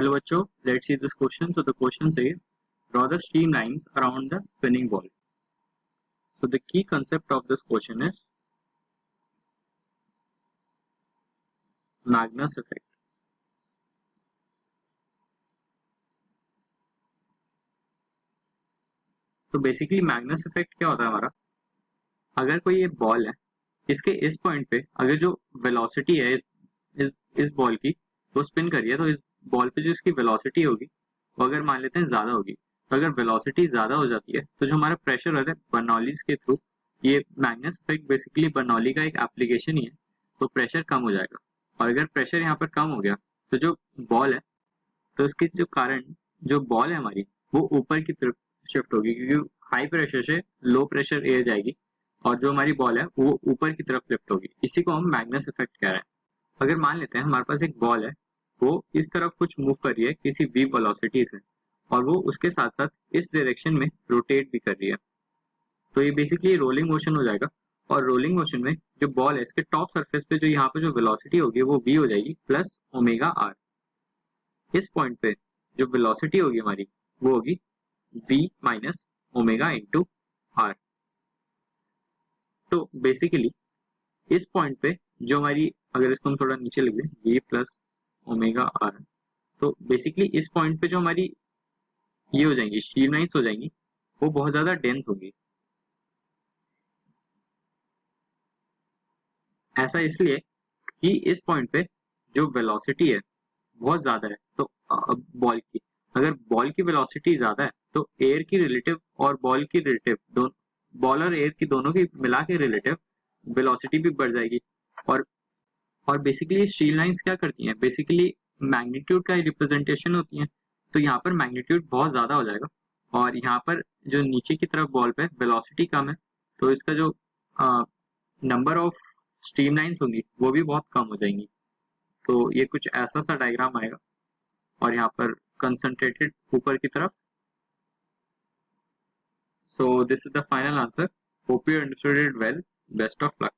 Hello बच्चों, let's see this question. So the question says, draw the streamlines around the spinning ball. So the key concept of this question is Magnus effect. तो basically Magnus effect क्या होता है हमारा, अगर कोई ये ball है, इसके इस पॉइंट पे अगर जो वेलोसिटी है इस बॉल की वो स्पिन करी है, तो इस बॉल पे जो इसकी वेलोसिटी होगी वो अगर मान लेते हैं ज्यादा होगी, तो अगर वेलोसिटी ज्यादा हो जाती है तो जो हमारा प्रेशर होता है बर्नौलीज के थ्रू, ये मैग्नस इफेक्ट बेसिकली बर्नौली का एक एप्लीकेशन ही है, तो प्रेशर कम हो जाएगा। और अगर प्रेशर यहाँ पर कम हो गया तो जो बॉल है, तो उसके जो कारण जो बॉल है हमारी वो ऊपर की तरफ शिफ्ट होगी, क्योंकि हाई प्रेशर से लो प्रेशर एयर जाएगी और जो हमारी बॉल है वो ऊपर की तरफ लिफ्ट होगी। इसी को हम मैग्नस इफेक्ट कह रहे हैं। अगर मान लेते हैं हमारे पास एक बॉल है, वो इस तरफ कुछ मूव कर रही है किसी v वेलोसिटी से, और वो उसके साथ साथ इस डायरेक्शन में रोटेट भी कर रही है, तो ये बेसिकली रोलिंग मोशन हो जाएगा। और रोलिंग मोशन में जो बॉल है इसके टॉप सरफेस पे जो यहाँ पे जो वेलोसिटी होगी वो v हो जाएगी प्लस ओमेगा r। इस पॉइंट पे जो वेलोसिटी होगी हमारी वो होगी v minus omega into R. तो बेसिकली इस पॉइंट पे जो हमारी, अगर इसको हम थोड़ा नीचे लिख दें v प्लस ओमेगा आर, तो बेसिकली इस पॉइंट पे जो हमारी ये हो जाएंगी स्ट्रीमलाइंस हो जाएंगी, वो बहुत ज्यादा डेंस होगी। ऐसा इसलिए कि इस पॉइंट पे जो वेलोसिटी है बहुत ज्यादा है, तो बॉल की, अगर बॉल की वेलोसिटी ज्यादा है तो एयर की रिलेटिव और बॉल की रिलेटिव दोनों, बॉल और एयर की दोनों की मिला के रिलेटिव वेलोसिटी भी बढ़ जाएगी। और बेसिकली स्ट्रीमलाइंस क्या करती हैं, बेसिकली मैग्नीट्यूड का रिप्रेजेंटेशन होती हैं। तो यहाँ पर मैग्नीट्यूड बहुत ज्यादा हो जाएगा और यहाँ पर जो नीचे की तरफ बॉल पे वेलोसिटी कम है, तो इसका जो नंबर ऑफ स्ट्रीमलाइंस होंगी वो भी बहुत कम हो जाएंगी। तो ये कुछ ऐसा सा डायग्राम आएगा और यहाँ पर कंसंट्रेटेड ऊपर की तरफ। So this is the final answer. Hope you understood it well. Best of luck.